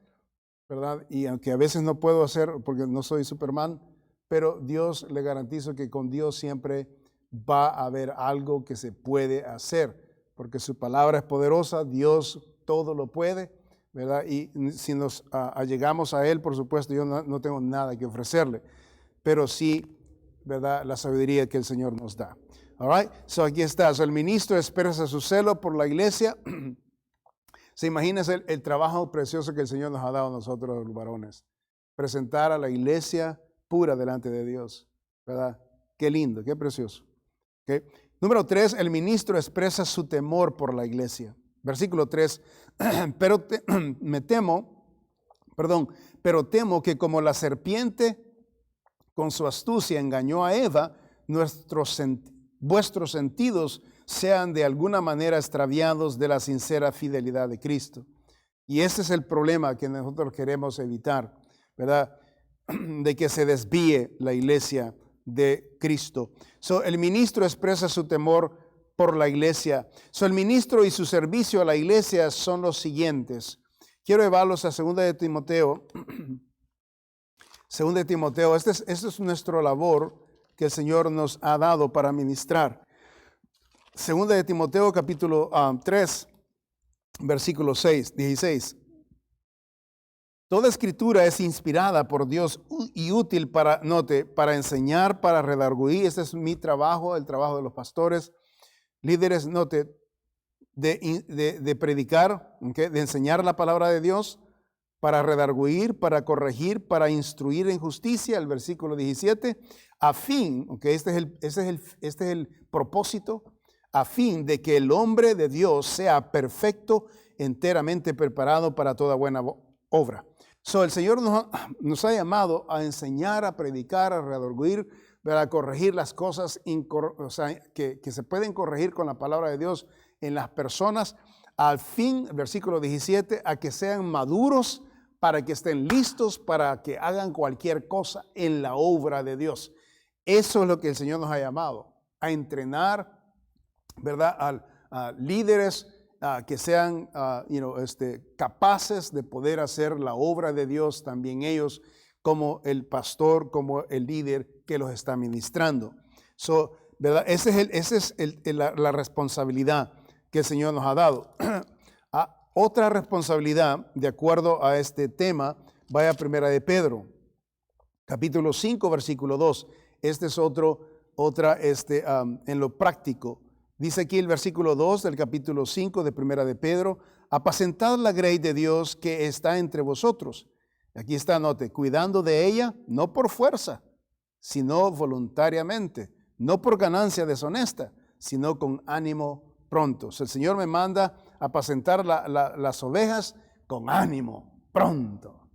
¿verdad? Y aunque a veces no puedo hacer, porque no soy Superman, pero Dios, le garantizo que con Dios siempre va a haber algo que se puede hacer, porque su palabra es poderosa, Dios todo lo puede, ¿verdad? Y si nos allegamos a Él, por supuesto, yo no tengo nada que ofrecerle, pero sí, ¿verdad?, la sabiduría que el Señor nos da. All right, so aquí está. So, el ministro expresa su celo por la iglesia. Se imagina el trabajo precioso que el Señor nos ha dado a nosotros, los varones. Presentar a la iglesia pura delante de Dios, ¿verdad? Qué lindo, qué precioso. ¿Okay? Número 3, el ministro expresa su temor por la iglesia. Versículo 3, pero temo que como la serpiente con su astucia engañó a Eva, vuestros sentidos sean de alguna manera extraviados de la sincera fidelidad de Cristo. Y ese es el problema que nosotros queremos evitar, ¿verdad? De que se desvíe la iglesia de Cristo. El ministro expresa su temor por la iglesia. El ministro y su servicio a la iglesia son los siguientes. Quiero llevarlos a 2 de Timoteo. 2 de Timoteo, esta es nuestra labor que el Señor nos ha dado para ministrar. 2 de Timoteo capítulo 3, versículo 16. Toda escritura es inspirada por Dios y útil para enseñar, para redarguir. Este es mi trabajo, el trabajo de los pastores, líderes, de predicar, ¿okay? De enseñar la palabra de Dios, para redarguir, para corregir, para instruir en justicia, el versículo 17, a fin, ¿okay? Este es el propósito, a fin de que el hombre de Dios sea perfecto, enteramente preparado para toda buena obra. El Señor nos ha llamado a enseñar, a predicar, a redarguir, a corregir las cosas que se pueden corregir con la palabra de Dios en las personas, al fin, versículo 17, a que sean maduros, para que estén listos para que hagan cualquier cosa en la obra de Dios. Eso es lo que el Señor nos ha llamado, a entrenar, ¿verdad? A líderes que sean capaces de poder hacer la obra de Dios también ellos, como el pastor, como el líder que los está ministrando. ¿Verdad? Esa es la responsabilidad que el Señor nos ha dado. Otra responsabilidad, de acuerdo a este tema, vaya a 1 de Pedro, capítulo 5, versículo 2. Este es en lo práctico. Dice aquí el versículo 2 del capítulo 5 de 1 de Pedro: apacentad la grey de Dios que está entre vosotros. Aquí está, note, cuidando de ella, no por fuerza, sino voluntariamente, no por ganancia deshonesta, sino con ánimo pronto. El Señor me manda a apacentar las ovejas con ánimo pronto.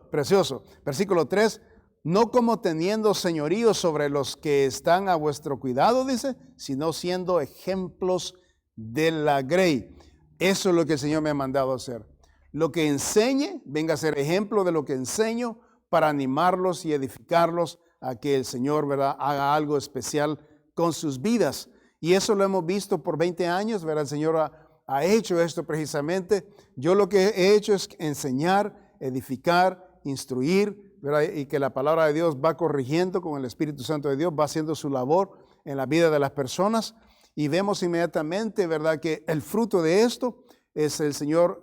Precioso. Versículo 3. No como teniendo señorío sobre los que están a vuestro cuidado, dice, sino siendo ejemplos de la grey. Eso es lo que el Señor me ha mandado a hacer. Lo que enseñe, venga a ser ejemplo de lo que enseño, para animarlos y edificarlos a que el Señor, ¿verdad?, haga algo especial con sus vidas. Y eso lo hemos visto por 20 años, ¿verdad? El Señor ha hecho esto precisamente. Yo lo que he hecho es enseñar, edificar, instruir, ¿verdad? Y que la palabra de Dios va corrigiendo con el Espíritu Santo de Dios, va haciendo su labor en la vida de las personas. Y vemos inmediatamente, ¿verdad?, que el fruto de esto es el Señor,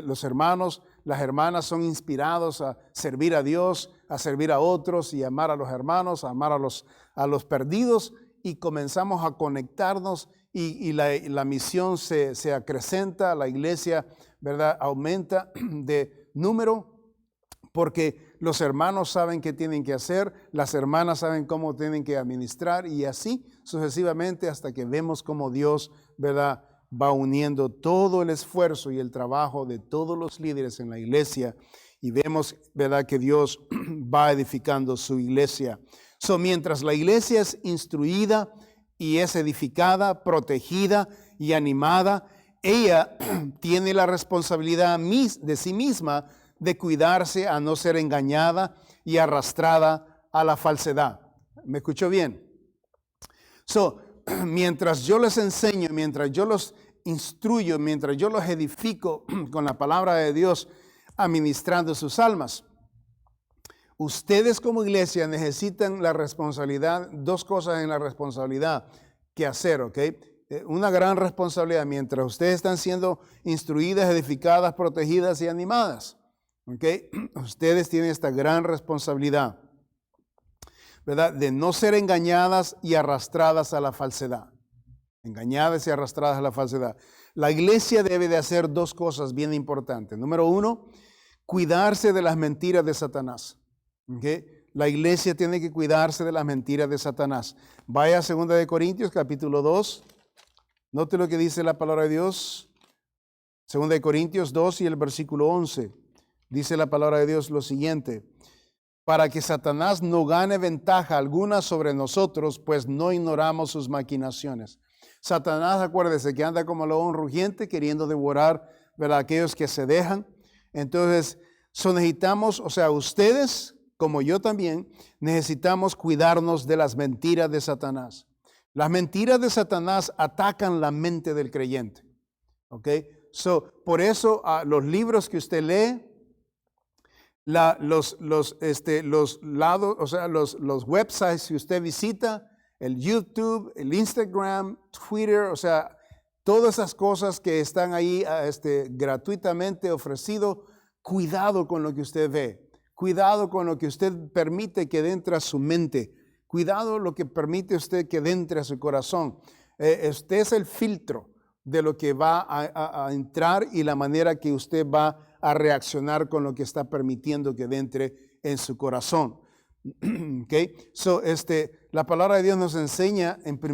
los hermanos, las hermanas son inspirados a servir a Dios, a servir a otros y amar a los hermanos, a amar a los perdidos. Y comenzamos a conectarnos y la misión se acrecenta, la iglesia, ¿verdad?, aumenta de número, porque los hermanos saben qué tienen que hacer, las hermanas saben cómo tienen que administrar, y así sucesivamente hasta que vemos cómo Dios, ¿verdad?, va uniendo todo el esfuerzo y el trabajo de todos los líderes en la iglesia, y vemos, ¿verdad?, que Dios va edificando su iglesia. Mientras la iglesia es instruida y es edificada, protegida y animada, ella tiene la responsabilidad de sí misma de cuidarse a no ser engañada y arrastrada a la falsedad. ¿Me escuchó bien? Mientras yo les enseño, mientras yo los instruyo, mientras yo los edifico con la palabra de Dios, administrando sus almas, ustedes como iglesia necesitan la responsabilidad, dos cosas en la responsabilidad que hacer, ¿ok? Una gran responsabilidad mientras ustedes están siendo instruidas, edificadas, protegidas y animadas, ¿ok? Ustedes tienen esta gran responsabilidad, ¿verdad?, de no ser engañadas y arrastradas a la falsedad. Engañadas y arrastradas a la falsedad. La iglesia debe de hacer dos cosas bien importantes. Número uno, cuidarse de las mentiras de Satanás. ¿Okay? la iglesia tiene que cuidarse de las mentiras de Satanás. Vaya a 2 Corintios capítulo 2. Note lo que dice la palabra de Dios. 2 Corintios 2 y el versículo 11. Dice la palabra de Dios lo siguiente: para que Satanás no gane ventaja alguna sobre nosotros, pues no ignoramos sus maquinaciones. Satanás, acuérdese que anda como león rugiente queriendo devorar, ¿verdad?, aquellos que se dejan. Entonces, necesitamos, o sea, ustedes, como yo también, necesitamos cuidarnos de las mentiras de Satanás. Las mentiras de Satanás atacan la mente del creyente. ¿Ok? Por eso, los libros que usted lee, los lados, o sea, los websites que usted visita, el YouTube, el Instagram, Twitter, o sea, todas esas cosas que están ahí gratuitamente ofrecido, cuidado con lo que usted ve, cuidado con lo que usted permite que entre a su mente, cuidado lo que permite usted que entre a su corazón. Este es el filtro de lo que va a entrar y la manera que usted va a reaccionar con lo que está permitiendo que entre en su corazón. Okay. La palabra de Dios nos enseña en 2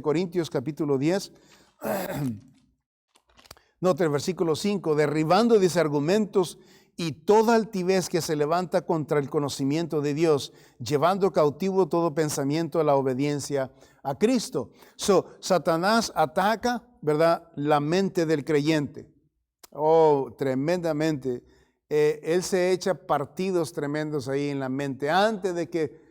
Corintios capítulo 10, note el versículo 5, derribando argumentos y toda altivez que se levanta contra el conocimiento de Dios, llevando cautivo todo pensamiento a la obediencia a Cristo. Satanás ataca, ¿verdad?, la mente del creyente. Oh, tremendamente. Él se echa partidos tremendos ahí en la mente. Antes de que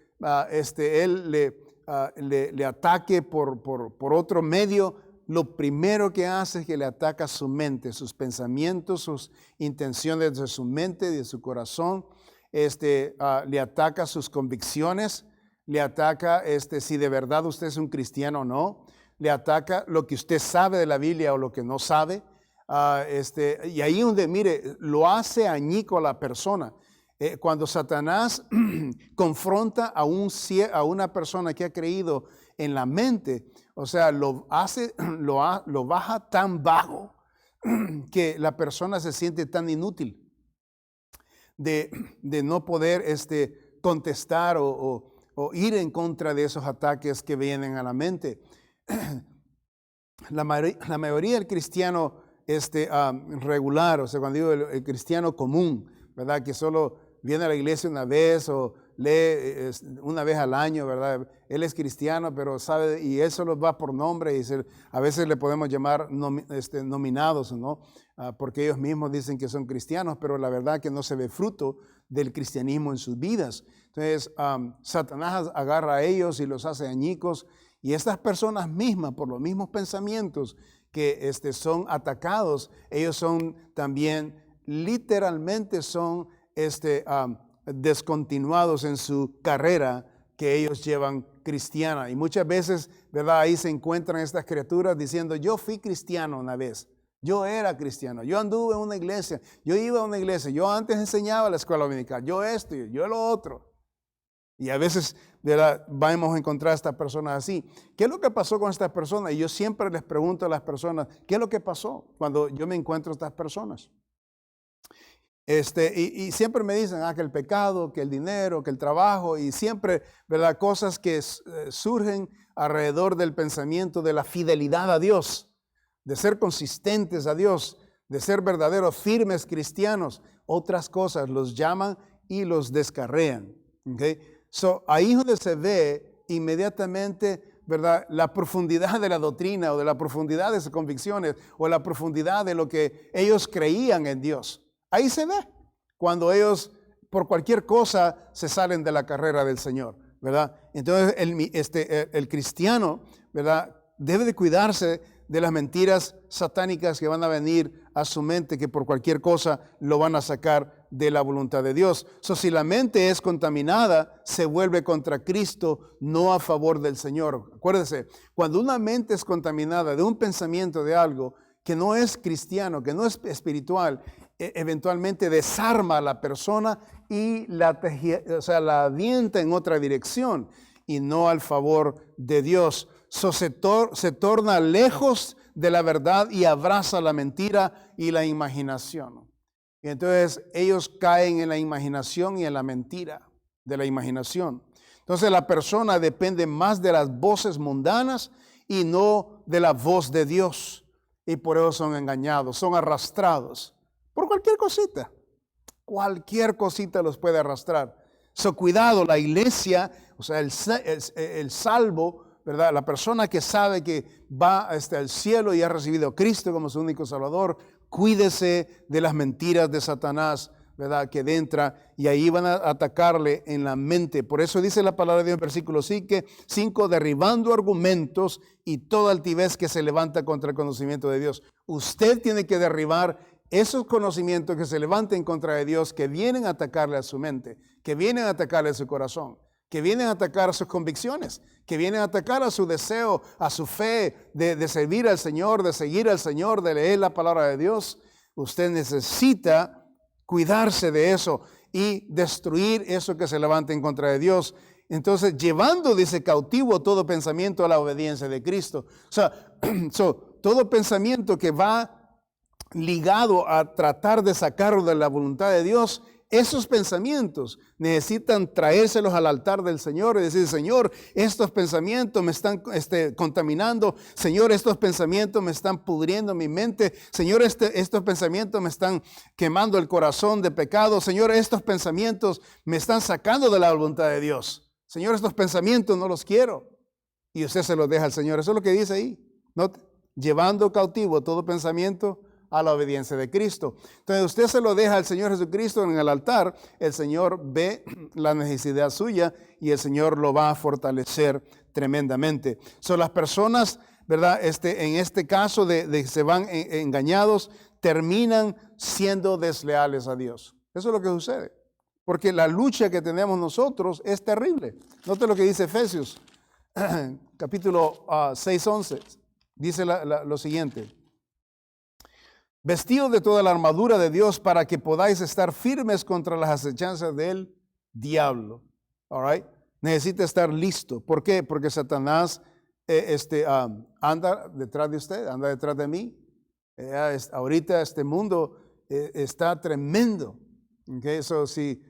él le ataque por otro medio, lo primero que hace es que le ataca su mente, sus pensamientos, sus intenciones de su mente, de su corazón. Le ataca sus convicciones, le ataca si de verdad usted es un cristiano o no, le ataca lo que usted sabe de la Biblia o lo que no sabe. Y ahí donde, mire, lo hace añico a la persona. Cuando Satanás confronta a una persona que ha creído en la mente, o sea, lo baja tan bajo que la persona se siente tan inútil de no poder contestar o ir en contra de esos ataques que vienen a la mente. La mayoría del cristiano regular, o sea, cuando digo el cristiano común, ¿verdad?, que solo viene a la iglesia una vez o lee una vez al año, ¿verdad? Él es cristiano, pero sabe, y él solo va por nombre, y a veces le podemos llamar nominados, ¿no? Porque ellos mismos dicen que son cristianos, pero la verdad que no se ve fruto del cristianismo en sus vidas. Entonces, Satanás agarra a ellos y los hace añicos, y estas personas mismas, por los mismos pensamientos que son atacados, ellos son también, literalmente son descontinuados en su carrera que ellos llevan cristiana. Y muchas veces, ¿verdad?, ahí se encuentran estas criaturas diciendo: yo fui cristiano una vez, yo era cristiano, yo anduve en una iglesia, yo iba a una iglesia, yo antes enseñaba la escuela dominical, yo esto, yo lo otro. Y a veces, ¿verdad?, vamos a encontrar a estas personas así. ¿Qué es lo que pasó con estas personas? Y yo siempre les pregunto a las personas, ¿qué es lo que pasó cuando yo me encuentro a estas personas? Y siempre me dicen que el pecado, que el dinero, que el trabajo, y siempre, ¿verdad?, cosas que surgen alrededor del pensamiento de la fidelidad a Dios, de ser consistentes a Dios, de ser verdaderos, firmes cristianos. Otras cosas los llaman y los descarrean. ¿Okay? Ahí es donde se ve inmediatamente, ¿verdad?, la profundidad de la doctrina o de la profundidad de sus convicciones o la profundidad de lo que ellos creían en Dios. Ahí se ve cuando ellos por cualquier cosa se salen de la carrera del Señor, ¿verdad? Entonces el cristiano, ¿verdad?, debe de cuidarse de las mentiras satánicas que van a venir a su mente, que por cualquier cosa lo van a sacar de la voluntad de Dios. Si la mente es contaminada, se vuelve contra Cristo, no a favor del Señor. Acuérdese, cuando una mente es contaminada de un pensamiento de algo que no es cristiano, que no es espiritual, eventualmente desarma a la persona y la avienta en otra dirección y no al favor de Dios. Se torna lejos de la verdad y abraza la mentira y la imaginación. Y entonces ellos caen en la imaginación y en la mentira de la imaginación. Entonces la persona depende más de las voces mundanas y no de la voz de Dios. Y por eso son engañados, son arrastrados por cualquier cosita. Cualquier cosita los puede arrastrar. Cuidado, la iglesia, o sea, el salvo, ¿verdad? La persona que sabe que va hasta el cielo y ha recibido a Cristo como su único Salvador, cuídese de las mentiras de Satanás, ¿verdad? Que entra y ahí van a atacarle en la mente. Por eso dice la palabra de Dios en versículo 5, derribando argumentos y toda altivez que se levanta contra el conocimiento de Dios. Usted tiene que derribar esos conocimientos que se levanten contra de Dios, que vienen a atacarle a su mente, que vienen a atacarle a su corazón, que vienen a atacar a sus convicciones, que vienen a atacar a su deseo, a su fe de servir al Señor, de seguir al Señor, de leer la palabra de Dios. Usted necesita cuidarse de eso y destruir eso que se levanta en contra de Dios. Entonces, llevando, dice, cautivo todo pensamiento a la obediencia de Cristo. O sea, todo pensamiento que va ligado a tratar de sacarlo de la voluntad de Dios, esos pensamientos necesitan traérselos al altar del Señor y decir: Señor, estos pensamientos me están contaminando. Señor, estos pensamientos me están pudriendo mi mente. Señor, estos pensamientos me están quemando el corazón de pecado. Señor, estos pensamientos me están sacando de la voluntad de Dios. Señor, estos pensamientos no los quiero. Y usted se los deja al Señor. Eso es lo que dice ahí. ¿No? Llevando cautivo todo pensamiento a la obediencia de Cristo. Entonces usted se lo deja al Señor Jesucristo en el altar, el Señor ve la necesidad suya y el Señor lo va a fortalecer tremendamente. Son las personas, ¿verdad? En este caso de se van engañados, terminan siendo desleales a Dios. Eso es lo que sucede. Porque la lucha que tenemos nosotros es terrible. Note lo que dice Efesios, capítulo 6:11. Dice lo siguiente: vestidos de toda la armadura de Dios para que podáis estar firmes contra las acechanzas del diablo. All right? Necesita estar listo. ¿Por qué? Porque Satanás anda detrás de usted, anda detrás de mí. Ahorita este mundo está tremendo. Okay? So, si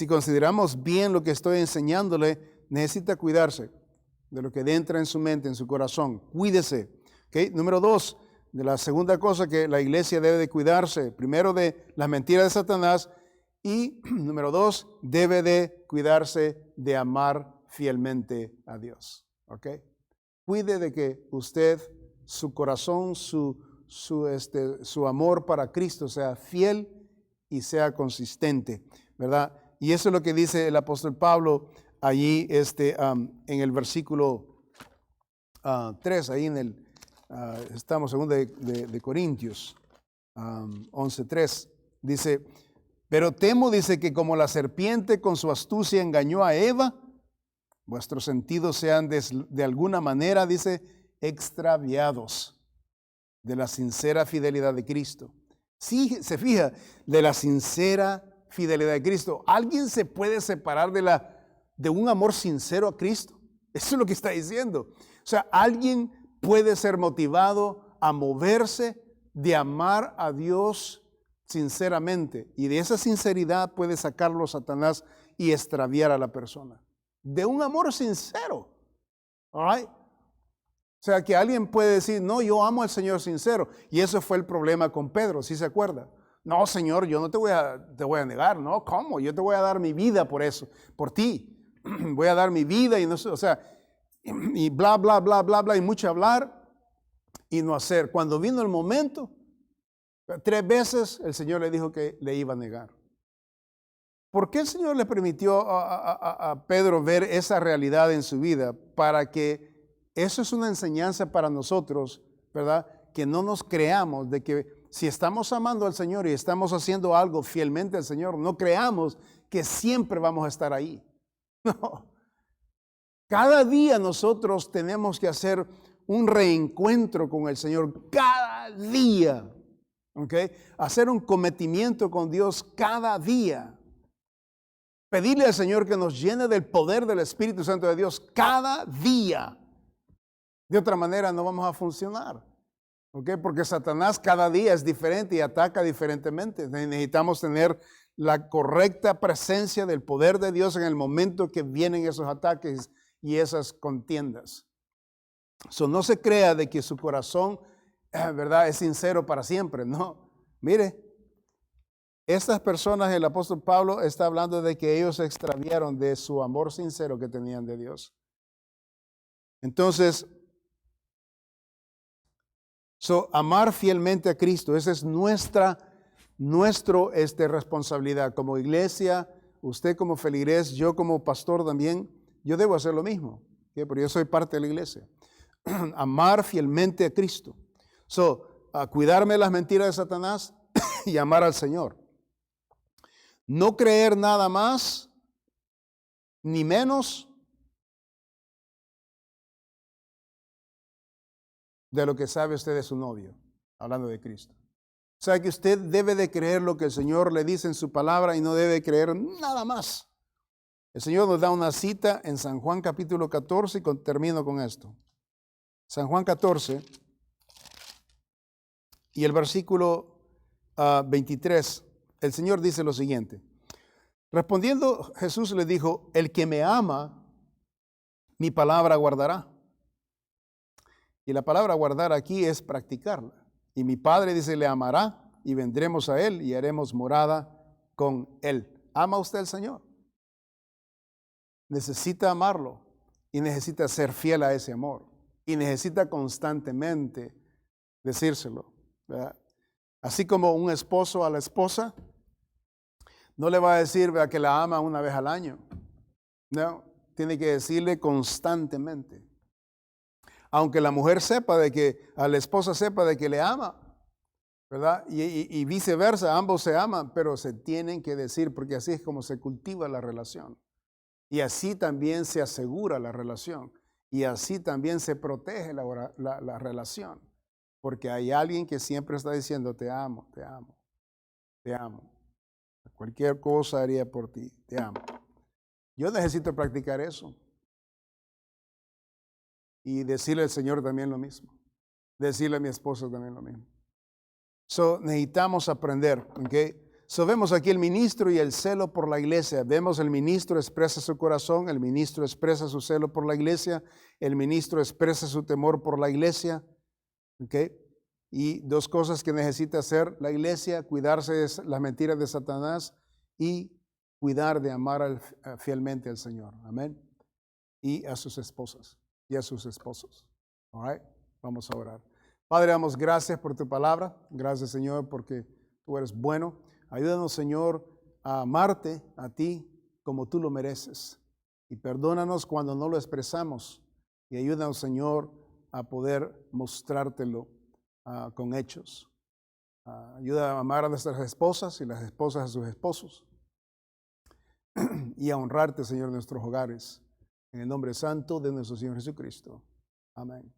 consideramos bien lo que estoy enseñándole, necesita cuidarse de lo que entra en su mente, en su corazón. Cuídese. Okay? Número 2. De la segunda cosa que la iglesia debe de cuidarse, primero de las mentiras de Satanás y número 2, debe de cuidarse de amar fielmente a Dios. ¿Ok? Cuide de que usted, su corazón, su amor para Cristo sea fiel y sea consistente, ¿verdad? Y eso es lo que dice el apóstol Pablo allí en el versículo 3, ahí en el estamos en 2 de Corintios 11:3. Dice: pero temo, dice, que como la serpiente con su astucia engañó a Eva, vuestros sentidos sean de alguna manera, dice, extraviados de la sincera fidelidad de Cristo. Sí, se fija, de la sincera fidelidad de Cristo. ¿Alguien se puede separar de un amor sincero a Cristo? Eso es lo que está diciendo. O sea, alguien puede ser motivado a moverse de amar a Dios sinceramente, y de esa sinceridad puede sacarlo Satanás y extraviar a la persona. De un amor sincero. All right? O sea, que alguien puede decir: no, yo amo al Señor sincero. Y eso fue el problema con Pedro, ¿sí se acuerda? No, Señor, yo no te voy a negar. No, ¿cómo? Yo te voy a dar mi vida por eso, por ti. Voy a dar mi vida y no sé, o sea, y bla, bla, bla, bla, bla, y mucho hablar y no hacer. Cuando vino el momento, 3 veces el Señor le dijo que le iba a negar. ¿Por qué el Señor le permitió a Pedro ver esa realidad en su vida? Para que eso es una enseñanza para nosotros, ¿verdad? Que no nos creamos de que si estamos amando al Señor y estamos haciendo algo fielmente al Señor, no creamos que siempre vamos a estar ahí. No. Cada día nosotros tenemos que hacer un reencuentro con el Señor. Cada día. ¿Ok? Hacer un cometimiento con Dios cada día. Pedirle al Señor que nos llene del poder del Espíritu Santo de Dios cada día. De otra manera no vamos a funcionar. ¿Ok? Porque Satanás cada día es diferente y ataca diferentemente. Necesitamos tener la correcta presencia del poder de Dios en el momento que vienen esos ataques y esas contiendas. No se crea de que su corazón, ¿verdad?, es sincero para siempre. No, mire, estas personas, el apóstol Pablo está hablando de que ellos se extraviaron de su amor sincero que tenían de Dios. Entonces, amar fielmente a Cristo, esa es nuestra responsabilidad como iglesia, usted como feligrés, yo como pastor también, yo debo hacer lo mismo, ¿okay? Porque yo soy parte de la iglesia. Amar fielmente a Cristo. A cuidarme de las mentiras de Satanás y amar al Señor. No creer nada más ni menos de lo que sabe usted de su novio, hablando de Cristo. O sea que usted debe de creer lo que el Señor le dice en su palabra y no debe creer nada más. El Señor nos da una cita en San Juan capítulo 14 y termino con esto. San Juan 14 y el versículo 23, el Señor dice lo siguiente. Respondiendo Jesús le dijo, el que me ama, mi palabra guardará. Y la palabra guardar aquí es practicarla. Y mi Padre dice, le amará y vendremos a Él y haremos morada con Él. ¿Ama usted al Señor? Necesita amarlo y necesita ser fiel a ese amor. Y necesita constantemente decírselo, ¿verdad? Así como un esposo a la esposa no le va a decir, ¿verdad?, que la ama una vez al año. No, tiene que decirle constantemente. Aunque la mujer sepa de que, a la esposa sepa de que le ama, ¿verdad? Y viceversa, ambos se aman, pero se tienen que decir, porque así es como se cultiva la relación. Y así también se asegura la relación. Y así también se protege la relación. Porque hay alguien que siempre está diciendo, te amo, te amo, te amo. Cualquier cosa haría por ti, te amo. Yo necesito practicar eso. Y decirle al Señor también lo mismo. Decirle a mi esposa también lo mismo. Necesitamos aprender, ¿ok? Vemos aquí el ministro y el celo por la iglesia. Vemos el ministro expresa su corazón, el ministro expresa su celo por la iglesia, el ministro expresa su temor por la iglesia, ¿ok? Y dos cosas que necesita hacer la iglesia, cuidarse de las mentiras de Satanás y cuidar de amar fielmente al Señor. Amén. Y a sus esposas y a sus esposos. All right? Vamos a orar. Padre, damos gracias por tu palabra. Gracias, Señor, porque tú eres bueno. Ayúdanos, Señor, a amarte a ti como tú lo mereces. Y perdónanos cuando no lo expresamos. Y ayúdanos, Señor, a poder mostrártelo con hechos. Ayuda a amar a nuestras esposas y las esposas a sus esposos. Y a honrarte, Señor, en nuestros hogares. En el nombre santo de nuestro Señor Jesucristo. Amén.